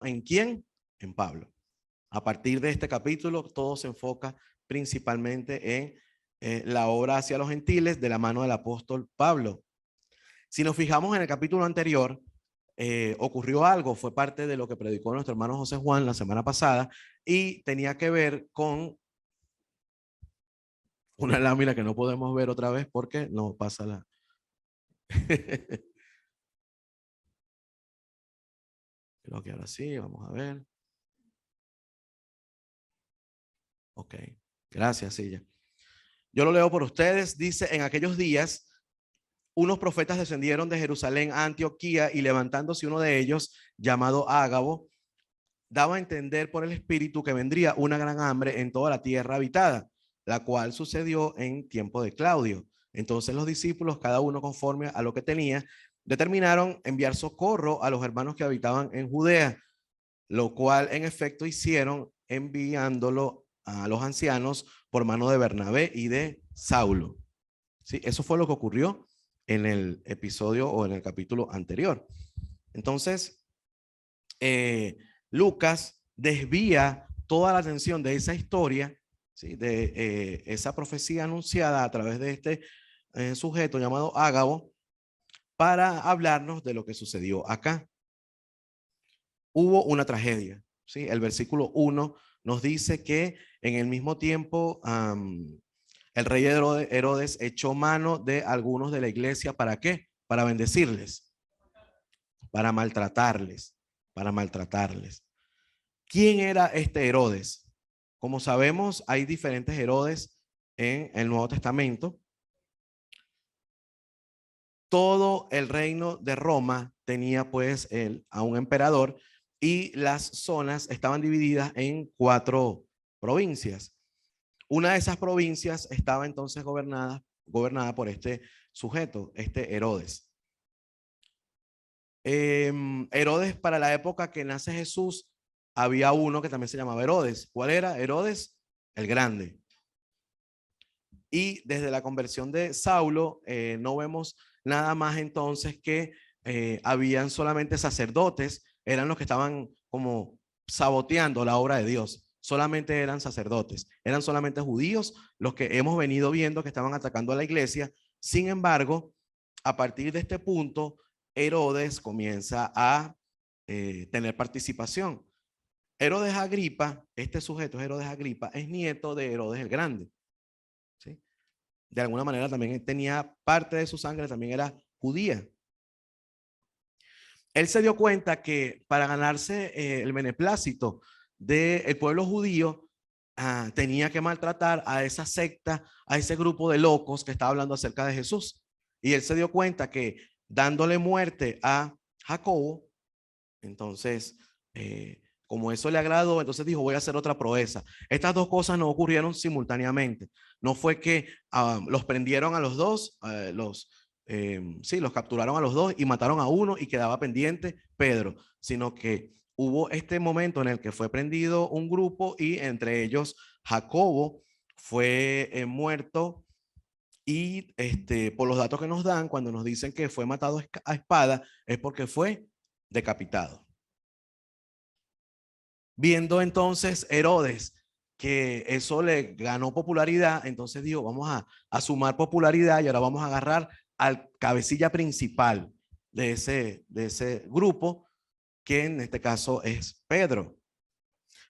¿En quién? En Pablo. A partir de este capítulo, todo se enfoca principalmente en la obra hacia los gentiles de la mano del apóstol Pablo. Si nos fijamos en el capítulo anterior, ocurrió algo, fue parte de lo que predicó nuestro hermano José Juan la semana pasada y tenía que ver con una lámina que no podemos ver otra vez porque no pasa la... Creo que ahora sí, vamos a ver. Ok, gracias, Silla. Yo lo leo por ustedes. Dice, en aquellos días, unos profetas descendieron de Jerusalén a Antioquía y levantándose uno de ellos, llamado Ágabo, daba a entender por el Espíritu que vendría una gran hambre en toda la tierra habitada, la cual sucedió en tiempo de Claudio. Entonces los discípulos, cada uno conforme a lo que tenía, determinaron enviar socorro a los hermanos que habitaban en Judea, lo cual en efecto hicieron enviándolo a los ancianos por mano de Bernabé y de Saulo. ¿Sí? Eso fue lo que ocurrió en el episodio o en el capítulo anterior. Entonces, Lucas desvía toda la atención de esa historia, ¿sí? De esa profecía anunciada a través de este sujeto llamado Ágabo, para hablarnos de lo que sucedió acá. Hubo una tragedia, ¿sí? El versículo 1 nos dice que en el mismo tiempo el rey Herodes echó mano de algunos de la iglesia. ¿Para qué? Para bendecirles, para maltratarles, para maltratarles. ¿Quién era este Herodes? Como sabemos, hay diferentes Herodes en el Nuevo Testamento. Todo el reino de Roma tenía pues a un emperador y las zonas estaban divididas en 4 provincias. Una de esas provincias estaba entonces gobernada por este sujeto, este Herodes. Herodes, para la época que nace Jesús, había uno que también se llamaba Herodes. ¿Cuál era? Herodes el Grande. Y desde la conversión de Saulo, no vemos nada más entonces que habían solamente sacerdotes, eran los que estaban como saboteando la obra de Dios. Solamente eran sacerdotes, eran solamente judíos los que hemos venido viendo que estaban atacando a la iglesia. Sin embargo, a partir de este punto, Herodes comienza a tener participación. Herodes Agripa, este sujeto Herodes Agripa, es nieto de Herodes el Grande. ¿Sí? De alguna manera también tenía parte de su sangre, también era judía. Él se dio cuenta que para ganarse el beneplácito del pueblo judío, tenía que maltratar a esa secta, a ese grupo de locos que estaba hablando acerca de Jesús. Y él se dio cuenta que dándole muerte a Jacobo, entonces, como eso le agradó, entonces dijo, voy a hacer otra proeza. Estas dos cosas no ocurrieron simultáneamente. No fue que los prendieron a los dos, sí, los capturaron a los dos y mataron a uno y quedaba pendiente Pedro, sino que hubo este momento en el que fue prendido un grupo y entre ellos Jacobo fue muerto. Y por los datos que nos dan, cuando nos dicen que fue matado a espada, es porque fue decapitado. Viendo entonces Herodes que eso le ganó popularidad, entonces dijo, vamos a sumar popularidad y ahora vamos a agarrar al cabecilla principal de ese grupo, que en este caso es Pedro.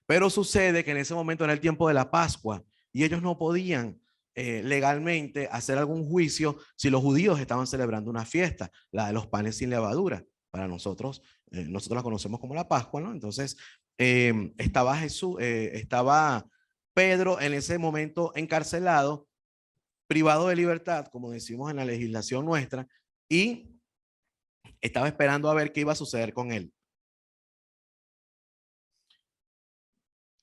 Pero sucede que en ese momento era el tiempo de la Pascua y ellos no podían legalmente hacer algún juicio si los judíos estaban celebrando una fiesta, la de los panes sin levadura. Para nosotros, nosotros la conocemos como la Pascua, ¿no? Entonces, estaba Pedro en ese momento encarcelado, privado de libertad, como decimos en la legislación nuestra, y estaba esperando a ver qué iba a suceder con él.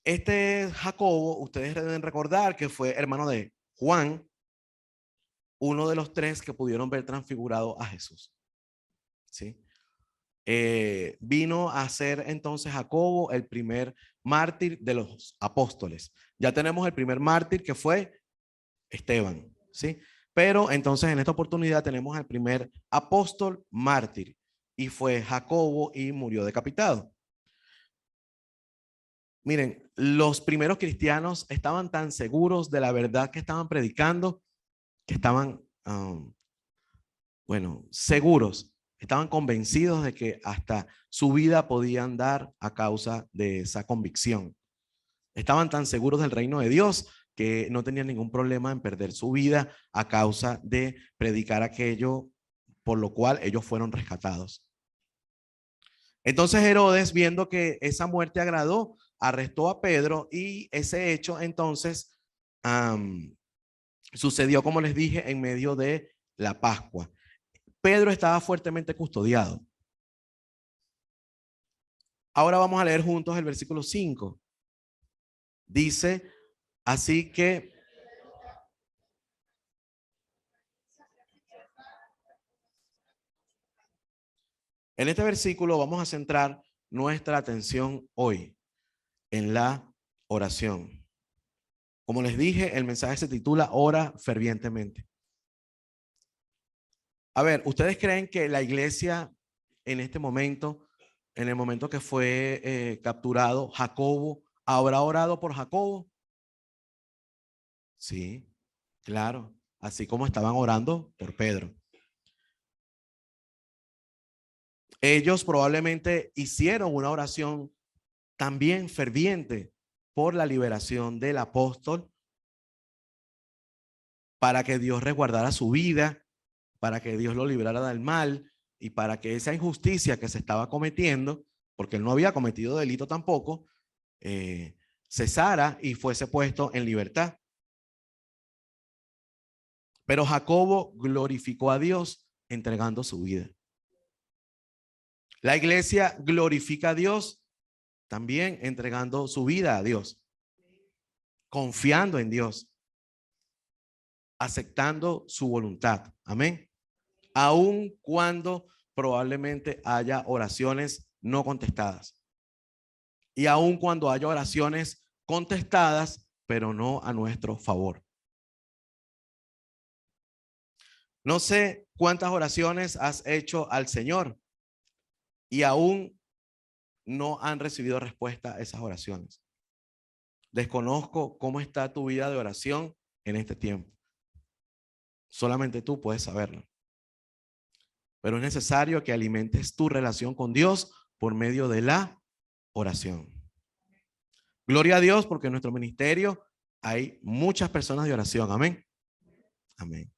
Este Jacobo, ustedes deben recordar que fue hermano de Juan, uno de los 3 que pudieron ver transfigurado a Jesús. ¿Sí? Vino a ser entonces Jacobo el primer mártir de los apóstoles. Ya tenemos el primer mártir que fue Esteban, ¿sí? Pero entonces en esta oportunidad tenemos el primer apóstol mártir y fue Jacobo y murió decapitado. Miren, los primeros cristianos estaban tan seguros de la verdad que estaban predicando, que estaban, bueno, seguros, estaban convencidos de que hasta su vida podían dar a causa de esa convicción. Estaban tan seguros del reino de Dios que no tenían ningún problema en perder su vida a causa de predicar aquello por lo cual ellos fueron rescatados. Entonces Herodes, viendo que esa muerte agradó, arrestó a Pedro y ese hecho entonces sucedió, como les dije, en medio de la Pascua. Pedro estaba fuertemente custodiado. Ahora vamos a leer juntos el versículo 5. Dice, así que en este versículo vamos a centrar nuestra atención hoy en la oración. Como les dije, el mensaje se titula Ora fervientemente. A ver, ¿ustedes creen que la iglesia en este momento, en el momento que fue capturado Jacobo, habrá orado por Jacobo? Sí, claro, así como estaban orando por Pedro. Ellos probablemente hicieron una oración también ferviente por la liberación del apóstol, para que Dios resguardara su vida, para que Dios lo librara del mal y para que esa injusticia que se estaba cometiendo, porque él no había cometido delito tampoco, cesara y fuese puesto en libertad. Pero Jacobo glorificó a Dios entregando su vida. La iglesia glorifica a Dios también entregando su vida a Dios, confiando en Dios, aceptando su voluntad. Amén. Aun cuando probablemente haya oraciones no contestadas. Y aun cuando haya oraciones contestadas, pero no a nuestro favor. No sé cuántas oraciones has hecho al Señor y aún no han recibido respuesta a esas oraciones. Desconozco cómo está tu vida de oración en este tiempo. Solamente tú puedes saberlo. Pero es necesario que alimentes tu relación con Dios por medio de la oración. Gloria a Dios, porque en nuestro ministerio hay muchas personas de oración. Amén. Amén.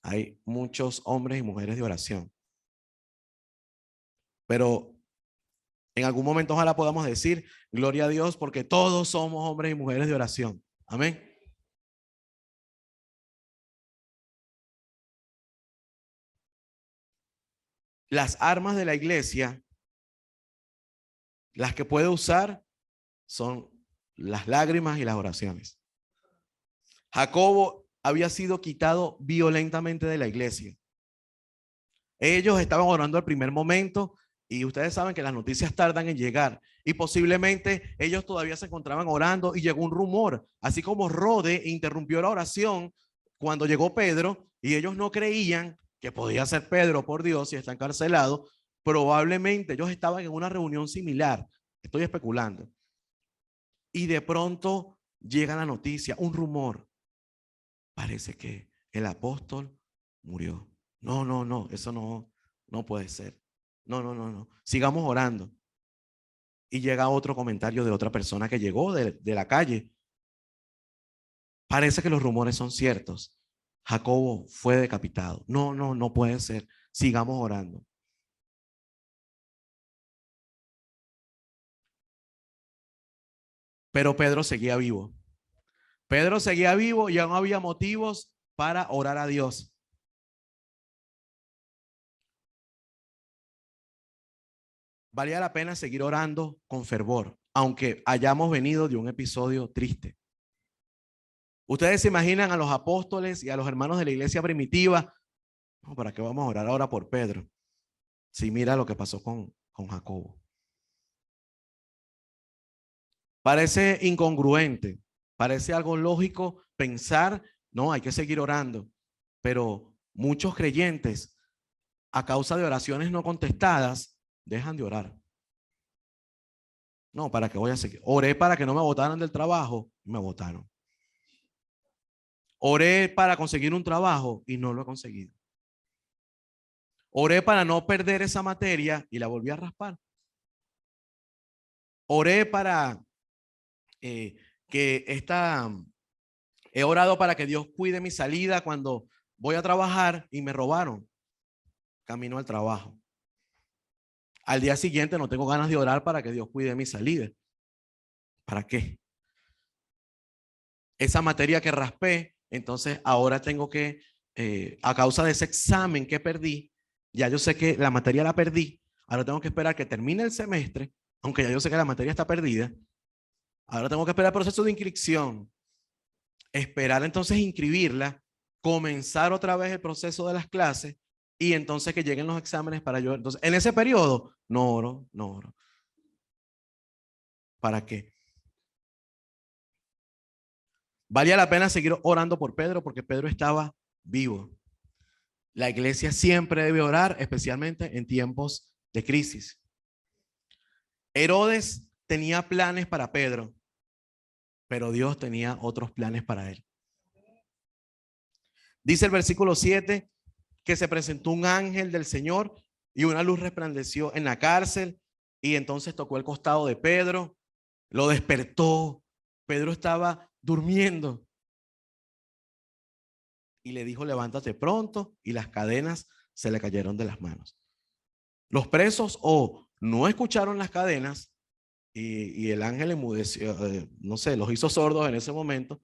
Hay muchos hombres y mujeres de oración. Pero en algún momento ojalá podamos decir, gloria a Dios, porque todos somos hombres y mujeres de oración. Amén. Las armas de la iglesia, las que puede usar, son las lágrimas y las oraciones. Jacobo había sido quitado violentamente de la iglesia. Ellos estaban orando al primer momento y ustedes saben que las noticias tardan en llegar y posiblemente ellos todavía se encontraban orando y llegó un rumor, así como Rode interrumpió la oración cuando llegó Pedro y ellos no creían que podía ser Pedro, por Dios, y está encarcelado. Probablemente ellos estaban en una reunión similar, estoy especulando, y de pronto llega la noticia, un rumor, parece que el apóstol murió. No, no, no, eso no puede ser. No, no, no, no. Sigamos orando. Y llega otro comentario de otra persona que llegó de la calle. Parece que los rumores son ciertos. Jacobo fue decapitado. No, no, no puede ser. Sigamos orando. Pero Pedro seguía vivo. Pedro seguía vivo y aún había motivos para orar a Dios. Valía la pena seguir orando con fervor, aunque hayamos venido de un episodio triste. Ustedes se imaginan a los apóstoles y a los hermanos de la iglesia primitiva. No, ¿para qué vamos a orar ahora por Pedro? Si mira lo que pasó con Jacobo. Parece incongruente, parece algo lógico pensar, no, hay que seguir orando, pero muchos creyentes, a causa de oraciones no contestadas, dejan de orar. No, ¿para qué voy a seguir? Oré para que no me botaran del trabajo y me botaron. Oré para conseguir un trabajo y no lo he conseguido. Oré para no perder esa materia y la volví a raspar. Oré para eh, que esta, he orado para que Dios cuide mi salida cuando voy a trabajar y me robaron camino al trabajo. Al día siguiente no tengo ganas de orar para que Dios cuide mi salida. ¿Para qué? Esa materia que raspé, entonces ahora tengo que, a causa de ese examen que perdí, ya yo sé que la materia la perdí, ahora tengo que esperar que termine el semestre, aunque ya yo sé que la materia está perdida, ahora tengo que esperar el proceso de inscripción, esperar entonces inscribirla, comenzar otra vez el proceso de las clases y entonces que lleguen los exámenes para yo. Entonces, en ese periodo, no oro, no oro. ¿Para qué? Valía la pena seguir orando por Pedro porque Pedro estaba vivo. La iglesia siempre debe orar, especialmente en tiempos de crisis. Herodes tenía planes para Pedro, pero Dios tenía otros planes para él. Dice el versículo 7 que se presentó un ángel del Señor y una luz resplandeció en la cárcel y entonces tocó el costado de Pedro, lo despertó. Pedro estaba durmiendo y le dijo, levántate pronto, y las cadenas se le cayeron de las manos. Los presos o no escucharon las cadenas y el ángel enmudeció, no sé, los hizo sordos en ese momento,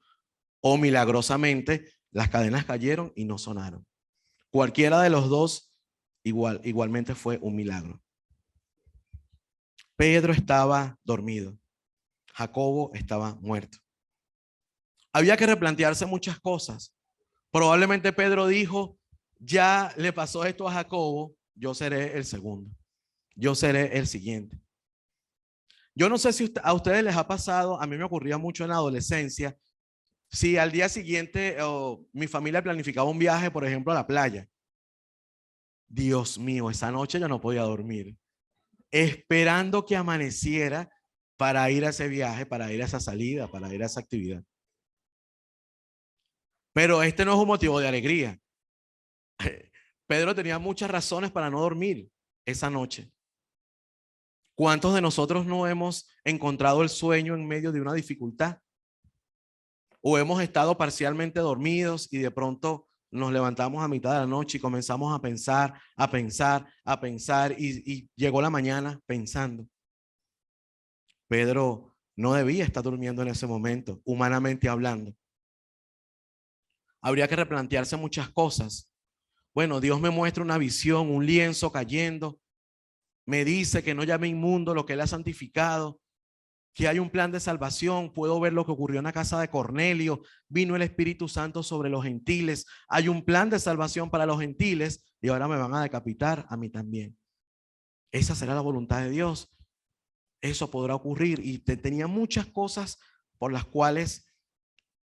o milagrosamente las cadenas cayeron y no sonaron. Cualquiera de los dos igualmente fue un milagro. Pedro estaba dormido, Jacobo estaba muerto. Había que replantearse muchas cosas. Probablemente Pedro dijo, ya le pasó esto a Jacobo, yo seré el segundo, yo seré el siguiente. Yo no sé si a ustedes les ha pasado, a mí me ocurría mucho en la adolescencia, si al día siguiente mi familia planificaba un viaje, por ejemplo, a la playa. Dios mío, esa noche yo no podía dormir, esperando que amaneciera para ir a ese viaje, para ir a esa salida, para ir a esa actividad. Pero este no es un motivo de alegría. Pedro tenía muchas razones para no dormir esa noche. ¿Cuántos de nosotros no hemos encontrado el sueño en medio de una dificultad? O hemos estado parcialmente dormidos y de pronto nos levantamos a mitad de la noche y comenzamos a pensar, a pensar, a pensar y llegó la mañana pensando. Pedro no debía estar durmiendo en ese momento, humanamente hablando. Habría que replantearse muchas cosas. Bueno, Dios me muestra una visión, un lienzo cayendo, me dice que no llame inmundo lo que Él ha santificado, que hay un plan de salvación, puedo ver lo que ocurrió en la casa de Cornelio, vino el Espíritu Santo sobre los gentiles, hay un plan de salvación para los gentiles y ahora me van a decapitar a mí también. Esa será la voluntad de Dios. Eso podrá ocurrir y tenía muchas cosas por las cuales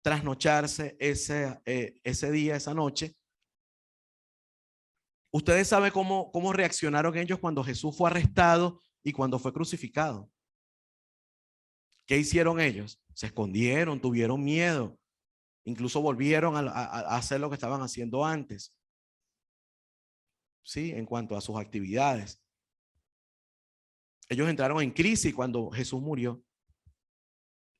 trasnocharse ese día, esa noche. Ustedes saben cómo reaccionaron ellos cuando Jesús fue arrestado y cuando fue crucificado. ¿Qué hicieron ellos? Se escondieron, tuvieron miedo, incluso volvieron a hacer lo que estaban haciendo antes. Sí, en cuanto a sus actividades. Ellos entraron en crisis cuando Jesús murió.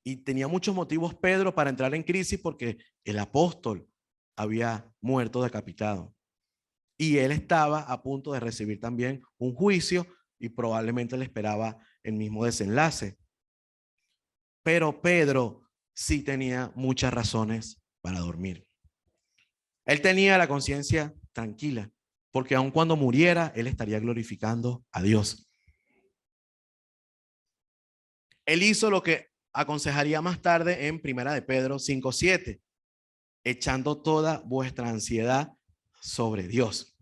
Y tenía muchos motivos Pedro para entrar en crisis porque el apóstol había muerto decapitado. Y él estaba a punto de recibir también un juicio y probablemente le esperaba el mismo desenlace. Pero Pedro sí tenía muchas razones para dormir. Él tenía la conciencia tranquila, porque aun cuando muriera, él estaría glorificando a Dios. Él hizo lo que aconsejaría más tarde en Primera de Pedro 5:7, echando toda vuestra ansiedad sobre Dios,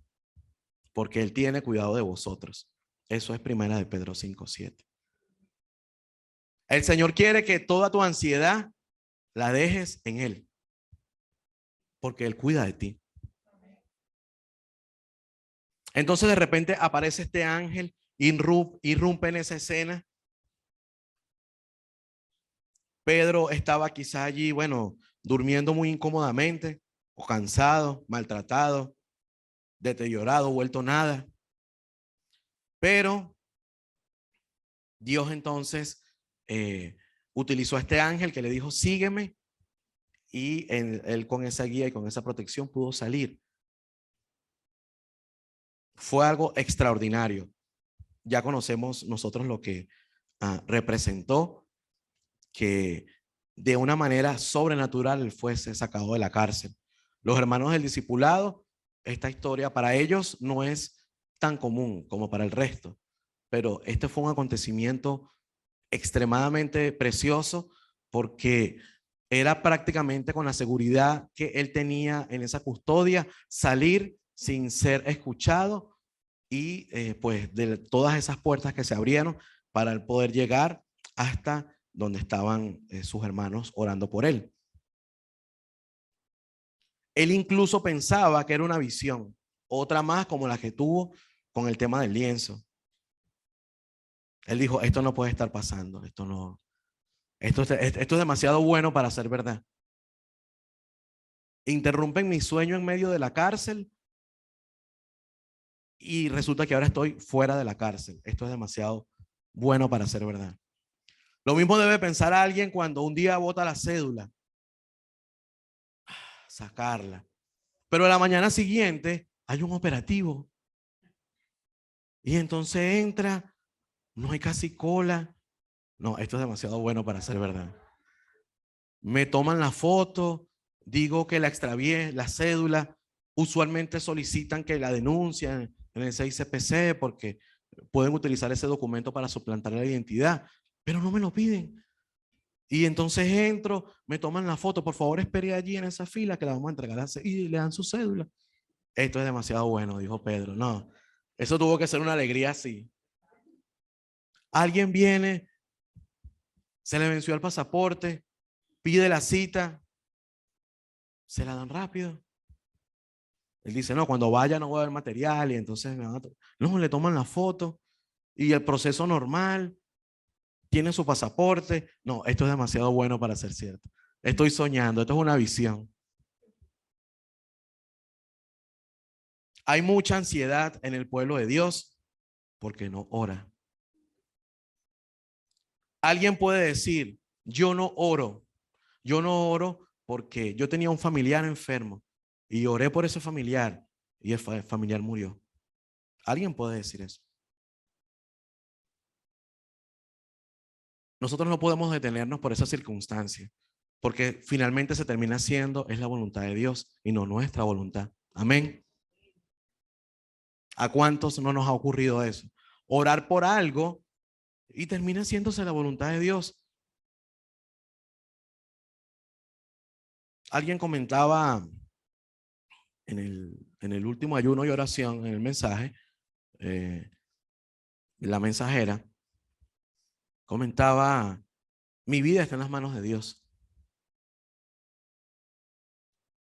porque Él tiene cuidado de vosotros. Eso es Primera de Pedro 5:7. El Señor quiere que toda tu ansiedad la dejes en Él, porque Él cuida de ti. Entonces de repente aparece este ángel, irrumpe en esa escena Pedro estaba quizá allí, bueno, durmiendo muy incómodamente, o cansado, maltratado, deteriorado, vuelto nada. Pero Dios entonces utilizó a este ángel que le dijo, sígueme, y él con esa guía y con esa protección pudo salir. Fue algo extraordinario. Ya conocemos nosotros lo que representó, que de una manera sobrenatural él fuese sacado de la cárcel. Los hermanos del discipulado, esta historia para ellos no es tan común como para el resto, pero este fue un acontecimiento extremadamente precioso porque era prácticamente con la seguridad que él tenía en esa custodia, salir sin ser escuchado y pues de todas esas puertas que se abrieron para él poder llegar hasta donde estaban sus hermanos orando por él. Él incluso pensaba que era una visión, otra más como la que tuvo con el tema del lienzo. Él dijo, esto no puede estar pasando, esto es demasiado bueno para ser verdad. Interrumpen mi sueño en medio de la cárcel y resulta que ahora estoy fuera de la cárcel. Esto es demasiado bueno para ser verdad. Lo mismo debe pensar alguien cuando un día bota la cédula, sacarla. Pero a la mañana siguiente hay un operativo y entonces entra, no hay casi cola. No, esto es demasiado bueno para ser verdad. Me toman la foto, digo que la extravié, la cédula. Usualmente solicitan que la denuncien en el 6CPC porque pueden utilizar ese documento para suplantar la identidad, pero no me lo piden. Y entonces entro, me toman la foto, por favor espere allí en esa fila que la vamos a entregar y le dan su cédula. Esto es demasiado bueno, dijo Pedro. No, eso tuvo que ser una alegría así. Alguien viene, se le venció el pasaporte, pide la cita, se la dan rápido. Él dice, no, cuando vaya no voy a ver material y entonces no, le toman la foto y el proceso normal, tiene su pasaporte. No, esto es demasiado bueno para ser cierto. Estoy soñando, esto es una visión. Hay mucha ansiedad en el pueblo de Dios porque no ora. Alguien puede decir, yo no oro porque yo tenía un familiar enfermo y oré por ese familiar y el familiar murió. Alguien puede decir eso. Nosotros no podemos detenernos por esa circunstancia, porque finalmente se termina siendo, es la voluntad de Dios y no nuestra voluntad. Amén. ¿A cuántos no nos ha ocurrido eso? Orar por algo y termina haciéndose la voluntad de Dios. Alguien comentaba en el último ayuno y oración, en el mensaje, la mensajera, comentaba, mi vida está en las manos de Dios.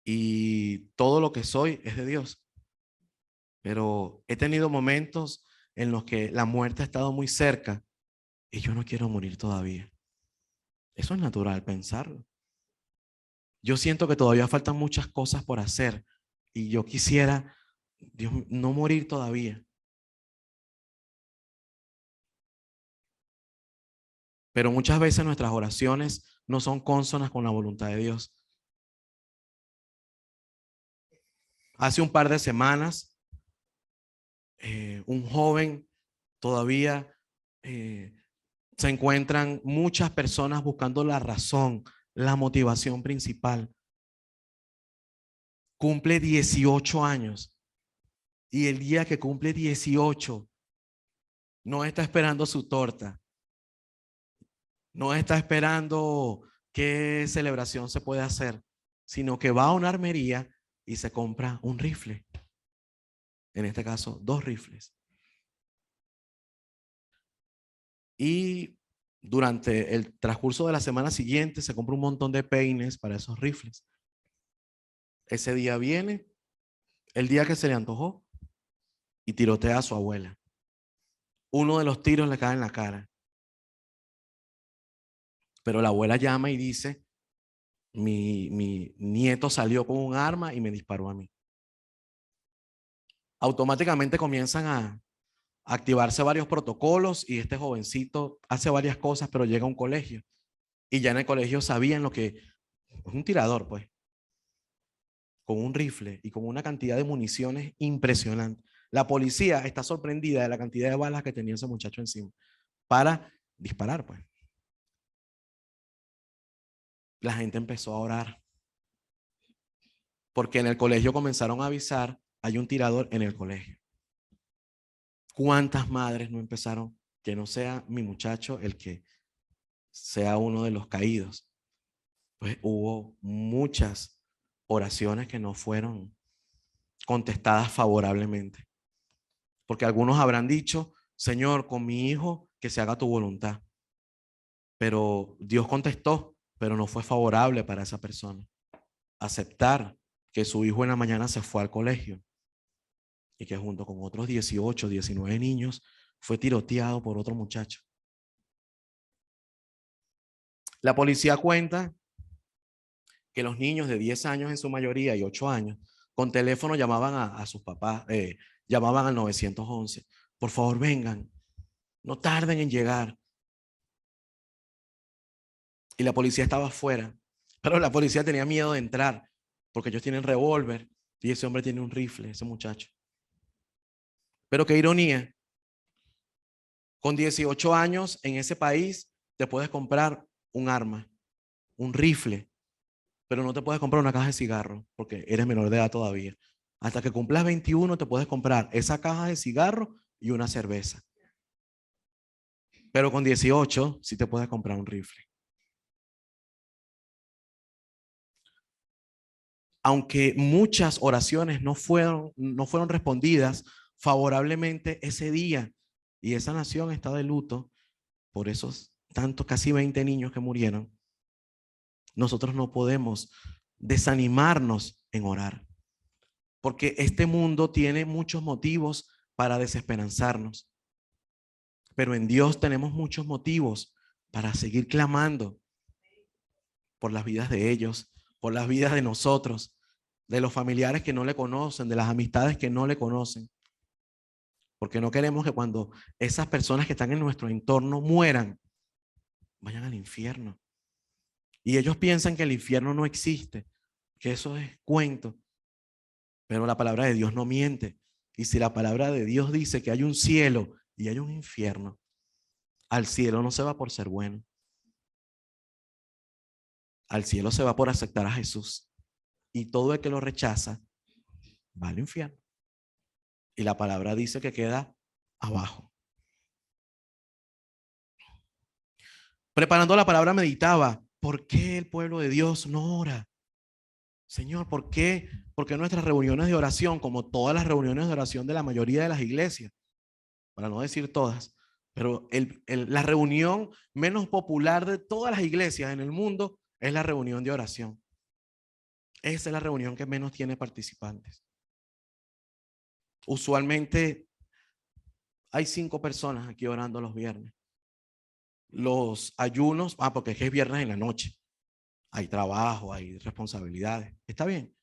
Y todo lo que soy es de Dios. Pero he tenido momentos en los que la muerte ha estado muy cerca y yo no quiero morir todavía. Eso es natural pensarlo. Yo siento que todavía faltan muchas cosas por hacer y yo quisiera, Dios, no morir todavía. Pero muchas veces nuestras oraciones no son cónsonas con la voluntad de Dios. Hace un par de semanas, un joven todavía se encuentran muchas personas buscando la razón, la motivación principal. Cumple 18 años y el día que cumple 18 no está esperando su torta, no está esperando qué celebración se puede hacer, sino que va a una armería y se compra un rifle. En este caso, 2 rifles. Y durante el transcurso de la semana siguiente se compra un montón de peines para esos rifles. Ese día viene, el día que se le antojó, y tirotea a su abuela. Uno de los tiros le cae en la cara. Pero la abuela llama y dice, mi nieto salió con un arma y me disparó a mí. Automáticamente comienzan a activarse varios protocolos y este jovencito hace varias cosas, pero llega a un colegio. Y ya en el colegio sabían lo que es un tirador, pues, con un rifle y con una cantidad de municiones impresionante. La policía está sorprendida de la cantidad de balas que tenía ese muchacho encima para disparar, pues. La gente empezó a orar porque en el colegio comenzaron a avisar, hay un tirador en el colegio. ¿Cuántas madres no empezaron? Que no sea mi muchacho el que sea uno de los caídos. Pues hubo muchas oraciones que no fueron contestadas favorablemente. Porque algunos habrán dicho, Señor, con mi hijo, que se haga tu voluntad. Pero Dios contestó, pero no fue favorable para esa persona. Aceptar que su hijo en la mañana se fue al colegio y que junto con otros 18, 19 niños fue tiroteado por otro muchacho. La policía cuenta que los niños de 10 años en su mayoría y 8 años con teléfono llamaban a sus papás, llamaban al 911. Por favor, vengan, no tarden en llegar. Y la policía estaba afuera, pero la policía tenía miedo de entrar porque ellos tienen revólver y ese hombre tiene un rifle, ese muchacho. Pero qué ironía, con 18 años en ese país te puedes comprar un arma, un rifle, pero no te puedes comprar una caja de cigarros porque eres menor de edad todavía. Hasta que cumplas 21 te puedes comprar esa caja de cigarros y una cerveza. Pero con 18 sí te puedes comprar un rifle. Aunque muchas oraciones no fueron respondidas favorablemente ese día y esa nación está de luto por esos tantos, casi 20 niños que murieron, nosotros no podemos desanimarnos en orar, porque este mundo tiene muchos motivos para desesperanzarnos, pero en Dios tenemos muchos motivos para seguir clamando por las vidas de ellos, por las vidas de nosotros, de los familiares que no le conocen, de las amistades que no le conocen. Porque no queremos que cuando esas personas que están en nuestro entorno mueran, vayan al infierno. Y ellos piensan que el infierno no existe, que eso es cuento. Pero la palabra de Dios no miente. Y si la palabra de Dios dice que hay un cielo y hay un infierno, al cielo no se va por ser bueno. Al cielo se va por aceptar a Jesús. Y todo el que lo rechaza va al infierno. Y la palabra dice que queda abajo. Preparando la palabra meditaba, ¿por qué el pueblo de Dios no ora? Señor, ¿por qué? Porque nuestras reuniones de oración, como todas las reuniones de oración de la mayoría de las iglesias, para no decir todas, pero la reunión menos popular de todas las iglesias en el mundo es la reunión de oración. Esa es la reunión que menos tiene participantes. Usualmente hay 5 personas aquí orando los viernes. Los ayunos, porque es que es viernes en la noche. Hay trabajo, hay responsabilidades. Está bien.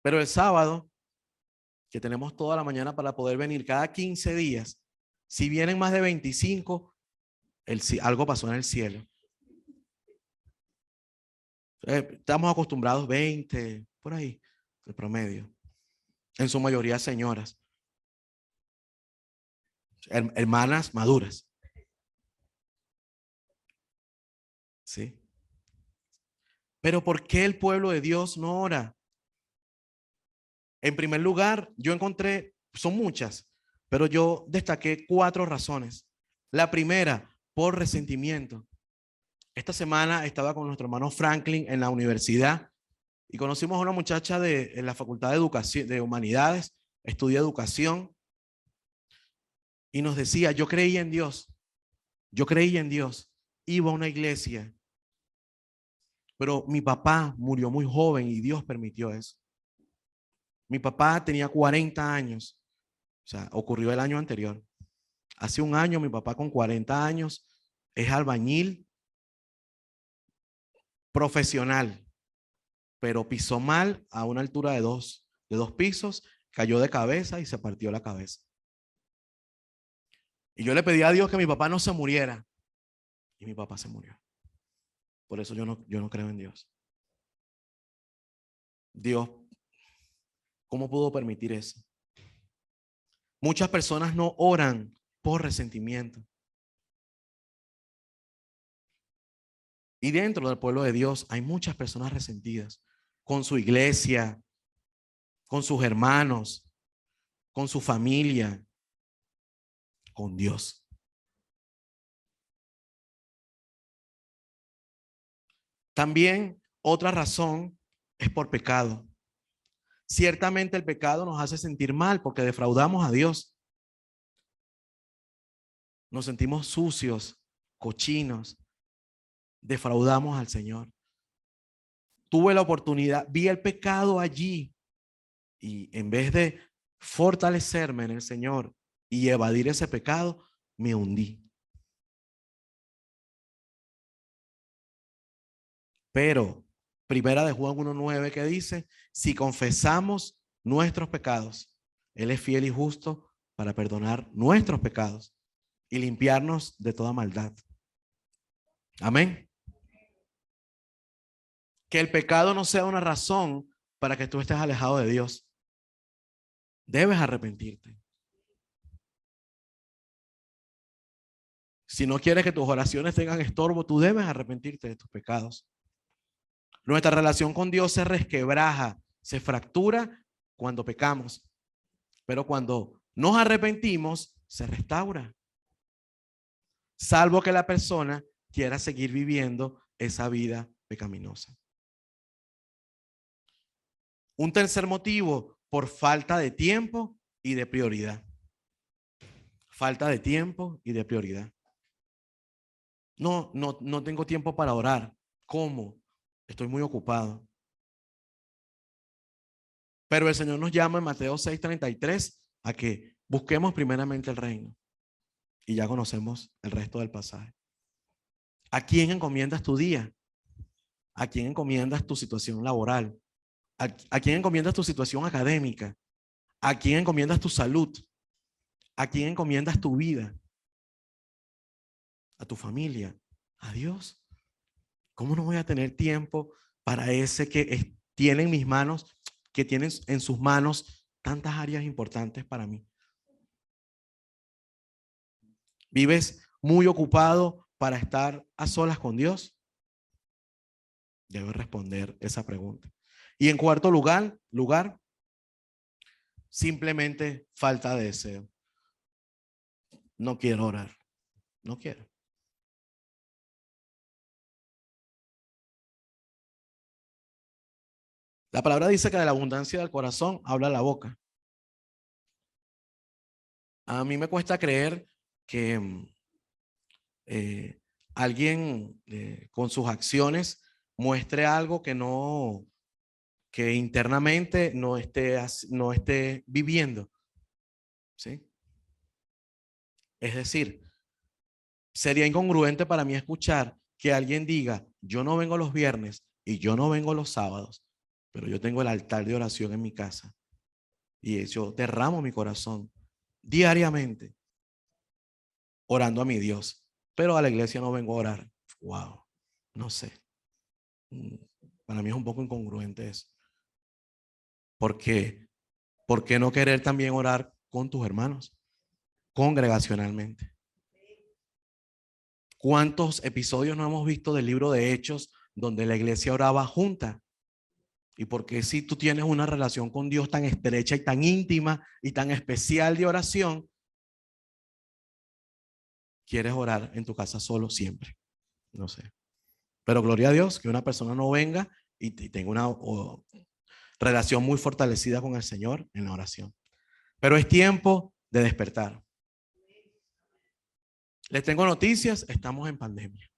Pero el sábado, que tenemos toda la mañana para poder venir cada 15 días, si vienen más de 25, algo pasó en el cielo. Estamos acostumbrados 20, por ahí, el promedio. En su mayoría señoras, hermanas maduras. ¿Sí? Pero ¿por qué el pueblo de Dios no ora? En primer lugar, yo encontré, son muchas, pero yo destaqué 4 razones. La primera, por resentimiento. Esta semana estaba con nuestro hermano Franklin en la universidad y conocimos a una muchacha en la Facultad de Educación, de Humanidades, estudia educación, y nos decía, yo creía en Dios, iba a una iglesia, pero mi papá murió muy joven y Dios permitió eso. Mi papá tenía 40 años, o sea, ocurrió el año anterior. Hace un año mi papá con 40 años es albañil profesional, pero pisó mal a una altura de dos pisos, cayó de cabeza y se partió la cabeza. Y yo le pedí a Dios que mi papá no se muriera. Y mi papá se murió. Por eso yo no creo en Dios. Dios, ¿cómo pudo permitir eso? Muchas personas no oran por resentimiento. Y dentro del pueblo de Dios hay muchas personas resentidas con su iglesia, con sus hermanos, con su familia, con Dios. También otra razón es por pecado. Ciertamente el pecado nos hace sentir mal porque defraudamos a Dios. Nos sentimos sucios, cochinos, defraudamos al Señor. Tuve la oportunidad, vi el pecado allí y en vez de fortalecerme en el Señor y evadir ese pecado, me hundí. Pero Primera de Juan 1:9 que dice, si confesamos nuestros pecados, Él es fiel y justo para perdonar nuestros pecados y limpiarnos de toda maldad. Amén. Que el pecado no sea una razón para que tú estés alejado de Dios. Debes arrepentirte. Si no quieres que tus oraciones tengan estorbo, tú debes arrepentirte de tus pecados. Nuestra relación con Dios se resquebraja, se fractura cuando pecamos, pero cuando nos arrepentimos, se restaura. Salvo que la persona quiera seguir viviendo esa vida pecaminosa. Un tercer motivo, por falta de tiempo y de prioridad. Falta de tiempo y de prioridad. No tengo tiempo para orar. ¿Cómo? Estoy muy ocupado. Pero el Señor nos llama en Mateo 6:33 a que busquemos primeramente el reino. Y ya conocemos el resto del pasaje. ¿A quién encomiendas tu día? ¿A quién encomiendas tu situación laboral? ¿A quién encomiendas tu situación académica? ¿A quién encomiendas tu salud? ¿A quién encomiendas tu vida? ¿A tu familia? ¿A Dios? ¿Cómo no voy a tener tiempo para ese que tiene en mis manos, que tiene en sus manos tantas áreas importantes para mí? ¿Vives muy ocupado para estar a solas con Dios? Debes responder esa pregunta. Y en cuarto lugar, simplemente falta de deseo. No quiero orar. No quiero. La palabra dice que de la abundancia del corazón habla la boca. A mí me cuesta creer que alguien con sus acciones muestre algo que internamente no esté viviendo. ¿Sí? Es decir, sería incongruente para mí escuchar que alguien diga, yo no vengo los viernes y yo no vengo los sábados, pero yo tengo el altar de oración en mi casa y yo derramo mi corazón diariamente orando a mi Dios, pero a la iglesia no vengo a orar. Wow, no sé. Para mí es un poco incongruente eso. ¿Por qué? ¿Por qué no querer también orar con tus hermanos congregacionalmente? ¿Cuántos episodios no hemos visto del libro de Hechos donde la iglesia oraba junta? ¿Y por qué si tú tienes una relación con Dios tan estrecha y tan íntima y tan especial de oración, quieres orar en tu casa solo siempre? No sé. Pero gloria a Dios que una persona no venga y tenga una relación muy fortalecida con el Señor en la oración. Pero es tiempo de despertar. Les tengo noticias, estamos en pandemia.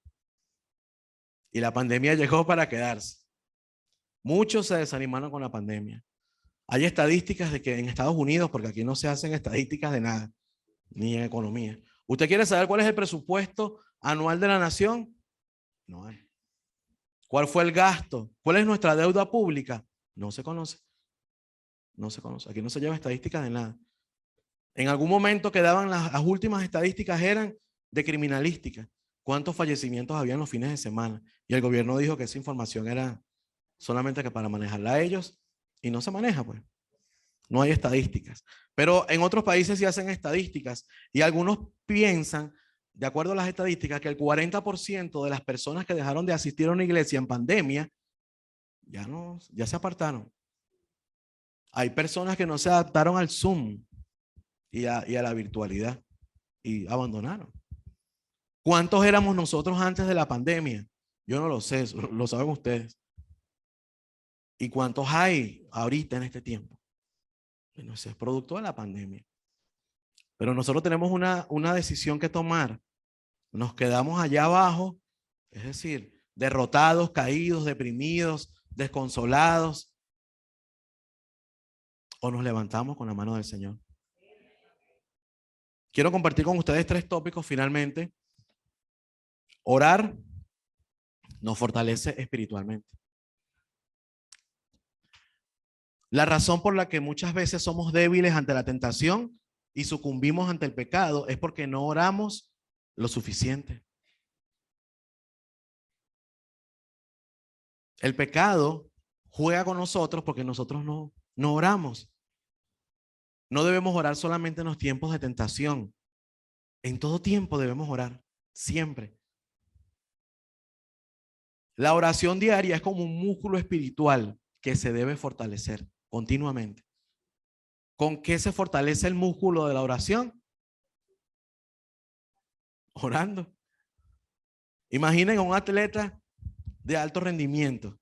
Y la pandemia llegó para quedarse. Muchos se desanimaron con la pandemia. Hay estadísticas de que en Estados Unidos, porque aquí no se hacen estadísticas de nada, ni en economía. ¿Usted quiere saber cuál es el presupuesto anual de la nación? No hay. ¿Cuál fue el gasto? ¿Cuál es nuestra deuda pública? No se conoce. No se conoce. Aquí no se lleva estadísticas de nada. En algún momento quedaban las últimas estadísticas eran de criminalística. ¿Cuántos fallecimientos había en los fines de semana? Y el gobierno dijo que esa información era solamente que para manejarla a ellos y no se maneja, pues. No hay estadísticas. Pero en otros países sí hacen estadísticas y algunos piensan, de acuerdo a las estadísticas, que el 40% de las personas que dejaron de asistir a una iglesia en pandemia ya se apartaron. Hay personas que no se adaptaron al Zoom y a la virtualidad y abandonaron. ¿Cuántos éramos nosotros antes de la pandemia? Yo no lo sé, lo saben ustedes. ¿Y cuántos hay ahorita en este tiempo? Bueno, eso es producto de la pandemia. Pero nosotros tenemos una decisión que tomar. Nos quedamos allá abajo, es decir, derrotados, caídos, deprimidos, desconsolados, o nos levantamos con la mano del Señor. Quiero compartir con ustedes 3 tópicos finalmente. Orar nos fortalece espiritualmente. La razón por la que muchas veces somos débiles ante la tentación y sucumbimos ante el pecado es porque no oramos lo suficiente. El pecado juega con nosotros porque nosotros no oramos. No debemos orar solamente en los tiempos de tentación. En todo tiempo debemos orar, siempre. La oración diaria es como un músculo espiritual que se debe fortalecer continuamente. ¿Con qué se fortalece el músculo de la oración? Orando. Imaginen a un atleta de alto rendimiento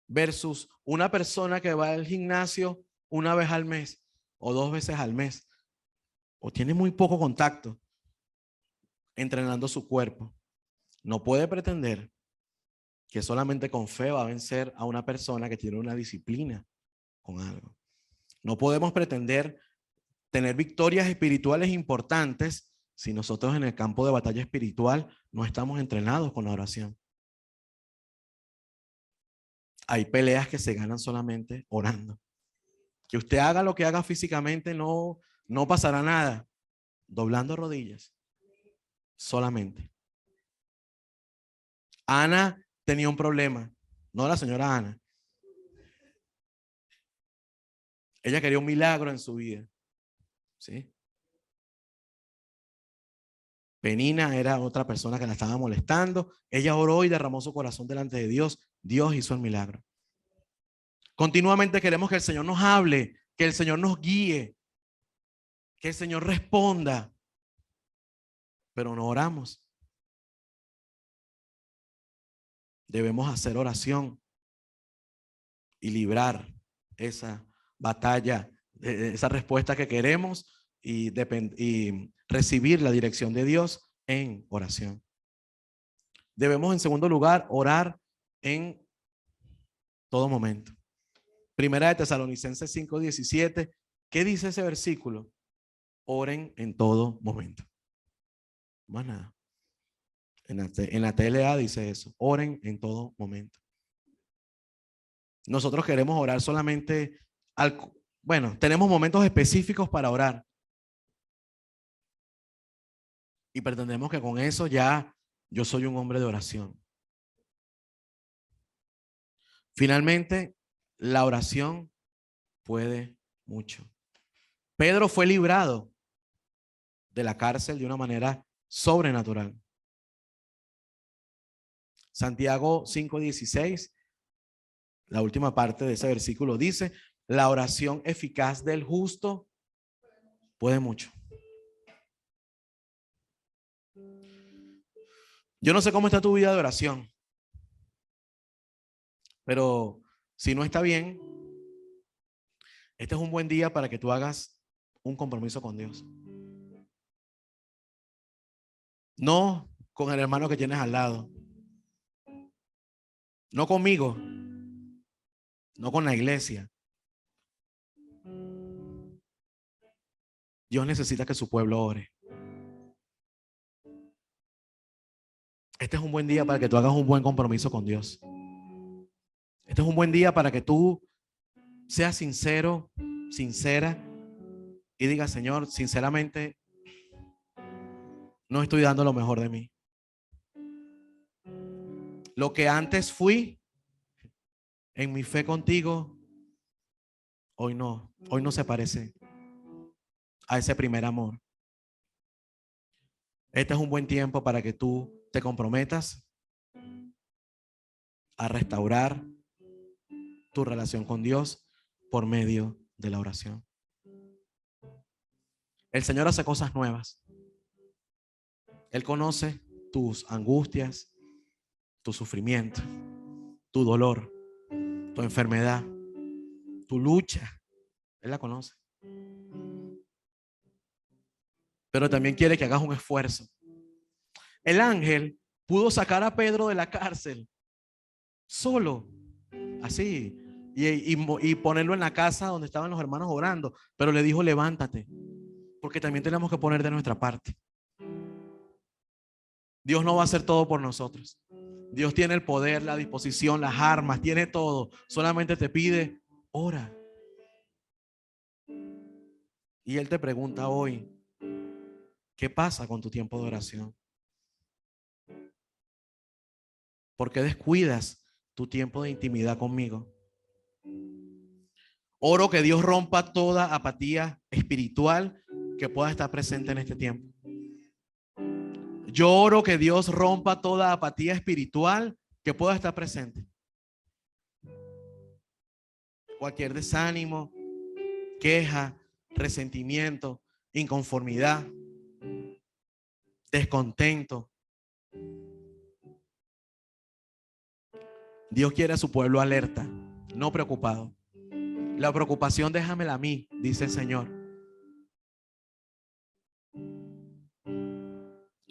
versus una persona que va al gimnasio una vez al mes o 2 veces al mes o tiene muy poco contacto entrenando su cuerpo. No puede pretender que solamente con fe va a vencer a una persona que tiene una disciplina con algo. No podemos pretender tener victorias espirituales importantes si nosotros en el campo de batalla espiritual no estamos entrenados con la oración. Hay peleas que se ganan solamente orando. Que usted haga lo que haga físicamente no pasará nada. Doblando rodillas. Solamente. Ana tenía un problema. No la señora Ana. Ella quería un milagro en su vida. ¿Sí? Penina era otra persona que la estaba molestando. Ella oró y derramó su corazón delante de Dios. Dios hizo el milagro. Continuamente queremos que el Señor nos hable, que el Señor nos guíe, que el Señor responda, pero no oramos. Debemos hacer oración y librar esa batalla, esa respuesta que queremos y recibir la dirección de Dios en oración. Debemos, en segundo lugar, orar en todo momento. Primera de Tesalonicenses 5:17. ¿Qué dice ese versículo? Oren en todo momento. Más nada. En la TLA dice eso. Oren en todo momento. Nosotros queremos orar solamente bueno, tenemos momentos específicos para orar. Y pretendemos que con eso ya yo soy un hombre de oración. Finalmente, la oración puede mucho. Pedro fue librado de la cárcel de una manera sobrenatural. Santiago 5:16, la última parte de ese versículo dice, la oración eficaz del justo puede mucho. Yo no sé cómo está tu vida de oración, pero si no está bien, este es un buen día para que tú hagas un compromiso con Dios. No con el hermano que tienes al lado. No conmigo. No con la iglesia. Dios necesita que su pueblo ore. Este es un buen día para que tú hagas un buen compromiso con Dios. Este es un buen día para que tú seas sincero, sincera y digas: Señor, sinceramente, no estoy dando lo mejor de mí. Lo que antes fui en mi fe contigo, hoy no se parece a ese primer amor. Este es un buen tiempo para que tú te comprometas a restaurar tu relación con Dios por medio de la oración. El Señor hace cosas nuevas. Él conoce tus angustias, tu sufrimiento, tu dolor, tu enfermedad, tu lucha. Él la conoce. Pero también quiere que hagas un esfuerzo. El ángel pudo sacar a Pedro de la cárcel solo, así, y ponerlo en la casa donde estaban los hermanos orando, pero le dijo: levántate, porque también tenemos que poner de nuestra parte. Dios no va a hacer todo por nosotros. Dios tiene el poder, la disposición, las armas, tiene todo. Solamente te pide: ora. Y Él te pregunta hoy: ¿qué pasa con tu tiempo de oración? ¿Por qué descuidas tu tiempo de intimidad conmigo? Oro que Dios rompa toda apatía espiritual que pueda estar presente en este tiempo. Yo oro que Dios rompa toda apatía espiritual que pueda estar presente. Cualquier desánimo, queja, resentimiento, inconformidad, descontento. Dios quiere a su pueblo alerta, no preocupado. La preocupación déjamela a mí, dice el Señor.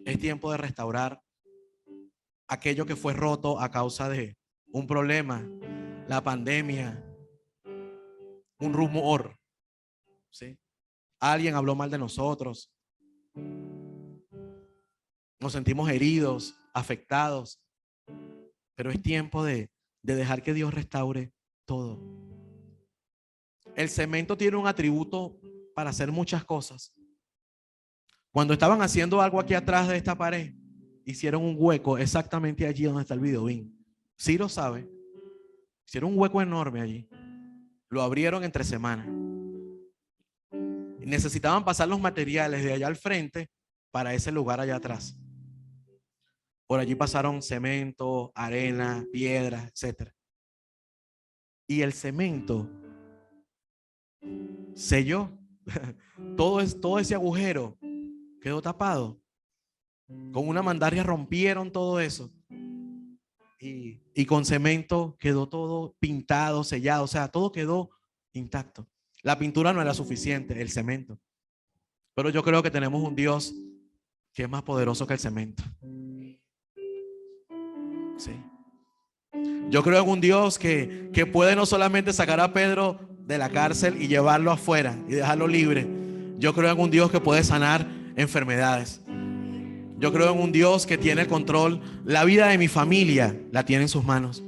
Es tiempo de restaurar aquello que fue roto a causa de un problema, la pandemia, un rumor, ¿sí? Alguien habló mal de nosotros. Nos sentimos heridos, afectados. Pero es tiempo de dejar que Dios restaure todo. El cemento tiene un atributo para hacer muchas cosas. Cuando estaban haciendo algo aquí atrás de esta pared, hicieron un hueco exactamente allí donde está el videobeam. Sí lo sabe. Hicieron un hueco enorme allí. Lo abrieron entre semanas. Necesitaban pasar los materiales de allá al frente para ese lugar allá atrás. Por allí pasaron cemento, arena, piedras, etc. Y el cemento selló. Todo ese agujero quedó tapado. Con una mandarria rompieron todo eso. Y con cemento quedó todo pintado, sellado. O sea, todo quedó intacto. La pintura no era suficiente, el cemento. Pero yo creo que tenemos un Dios que es más poderoso que el cemento. Sí. Yo creo en un Dios que puede no solamente sacar a Pedro de la cárcel y llevarlo afuera y dejarlo libre. Yo creo en un Dios que puede sanar enfermedades. Yo creo en un Dios que tiene el control. La vida de mi familia la tiene en sus manos.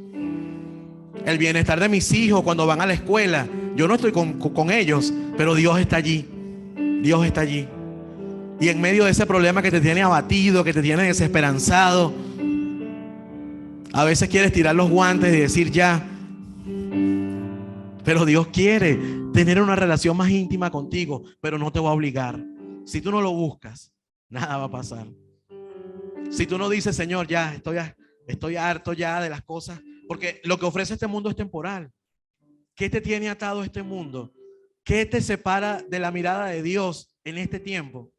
El bienestar de mis hijos cuando van a la escuela. Yo no estoy con ellos, pero Dios está allí. Dios está allí. Y en medio de ese problema que te tiene abatido, que te tiene desesperanzado, a veces quieres tirar los guantes y decir ya. Pero Dios quiere tener una relación más íntima contigo, pero no te va a obligar. Si tú no lo buscas, nada va a pasar. Si tú no dices: Señor, ya estoy harto ya de las cosas, porque lo que ofrece este mundo es temporal. ¿Qué te tiene atado a este mundo? ¿Qué te separa de la mirada de Dios en este tiempo?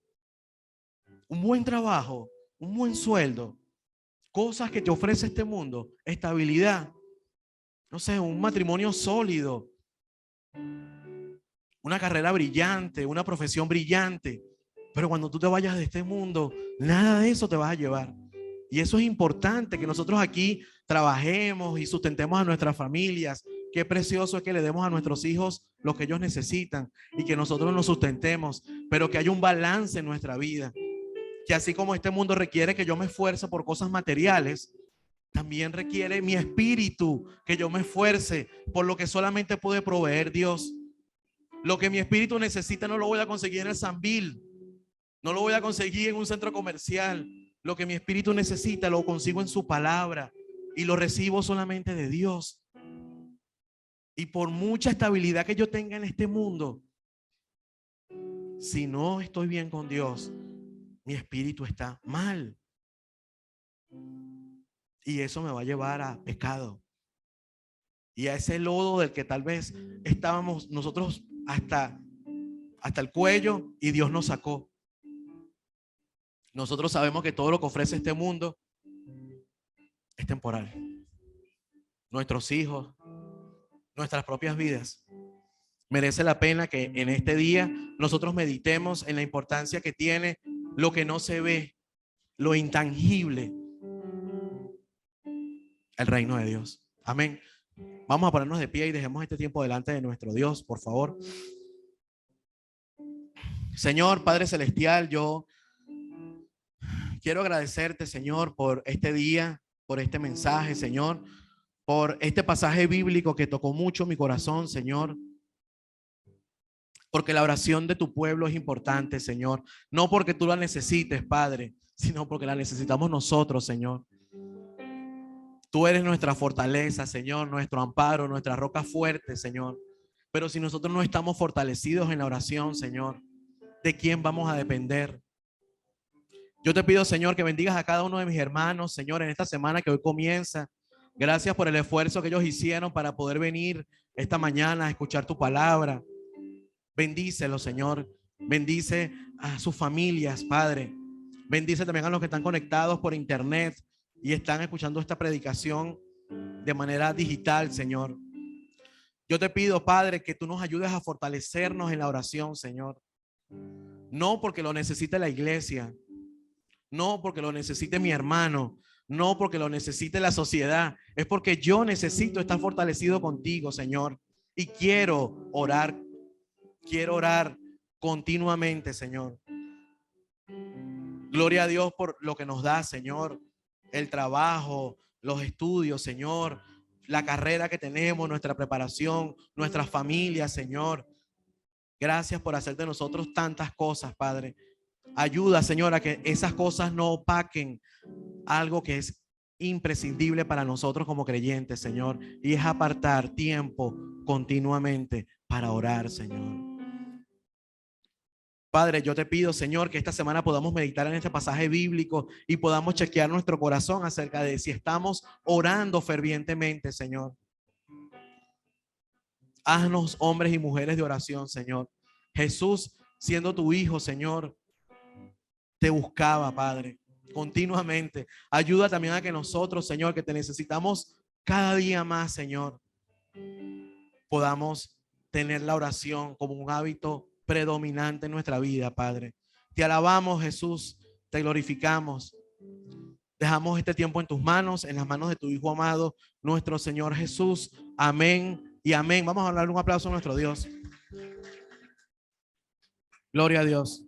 Un buen trabajo, un buen sueldo, cosas que te ofrece este mundo, estabilidad, no sé, un matrimonio sólido, una carrera brillante, una profesión brillante. Pero cuando tú te vayas de este mundo, nada de eso te vas a llevar. Y eso es importante, que nosotros aquí trabajemos y sustentemos a nuestras familias. Qué precioso es que le demos a nuestros hijos lo que ellos necesitan y que nosotros nos sustentemos, pero que haya un balance en nuestra vida. que así como este mundo requiere que yo me esfuerce por cosas materiales, también requiere mi espíritu que yo me esfuerce por lo que solamente puede proveer Dios. Lo que mi espíritu necesita no lo voy a conseguir en el Sambil, no lo voy a conseguir en un centro comercial. Lo que mi espíritu necesita lo consigo en su palabra y lo recibo solamente de Dios. Y por mucha estabilidad que yo tenga en este mundo, si no estoy bien con Dios, mi espíritu está mal. Y eso me va a llevar a pecado. Y a ese lodo del que tal vez estábamos nosotros hasta el cuello y Dios nos sacó. Nosotros sabemos que todo lo que ofrece este mundo es temporal. Nuestros hijos, nuestras propias vidas. Merece la pena que en este día nosotros meditemos en la importancia que tiene lo que no se ve, lo intangible, el reino de Dios. Amén. Vamos a ponernos de pie y dejemos este tiempo delante de nuestro Dios, por favor. Señor, Padre Celestial, yo quiero agradecerte, Señor, por este día, por este mensaje, Señor, por este pasaje bíblico que tocó mucho mi corazón, Señor. Porque la oración de tu pueblo es importante, Señor. No porque tú la necesites, Padre, sino porque la necesitamos nosotros, Señor. Tú eres nuestra fortaleza, Señor, nuestro amparo, nuestra roca fuerte, Señor. Pero si nosotros no estamos fortalecidos en la oración, Señor, ¿de quién vamos a depender? Yo te pido, Señor, que bendigas a cada uno de mis hermanos, Señor, en esta semana que hoy comienza. Gracias por el esfuerzo que ellos hicieron para poder venir esta mañana a escuchar tu palabra. Bendícelo, Señor. Bendice a sus familias, Padre. Bendice también a los que están conectados por internet y están escuchando esta predicación de manera digital, Señor. Yo te pido, Padre, que tú nos ayudes a fortalecernos en la oración, Señor. No porque lo necesite la iglesia, no porque lo necesite mi hermano, no porque lo necesite la sociedad, es porque yo necesito estar fortalecido contigo, Señor. Y quiero orar continuamente, Señor. Gloria a Dios por lo que nos da, Señor. El trabajo, los estudios, Señor. La carrera que tenemos, nuestra preparación, nuestras familias, Señor. Gracias por hacer de nosotros tantas cosas, Padre. Ayuda, Señor, a que esas cosas no opaquen algo que es imprescindible para nosotros como creyentes, Señor. Y es apartar tiempo continuamente para orar, Señor. Padre, yo te pido, Señor, que esta semana podamos meditar en este pasaje bíblico y podamos chequear nuestro corazón acerca de si estamos orando fervientemente, Señor. Haznos hombres y mujeres de oración, Señor. Jesús, siendo tu hijo, Señor, te buscaba, Padre, continuamente. Ayuda también a que nosotros, Señor, que te necesitamos cada día más, Señor, podamos tener la oración como un hábito predominante en nuestra vida, Padre. Te alabamos, Jesús, te glorificamos. Dejamos este tiempo en tus manos, en las manos de tu Hijo amado, nuestro Señor Jesús. Amén y amén. Vamos a darle un aplauso a nuestro Dios. Gloria a Dios.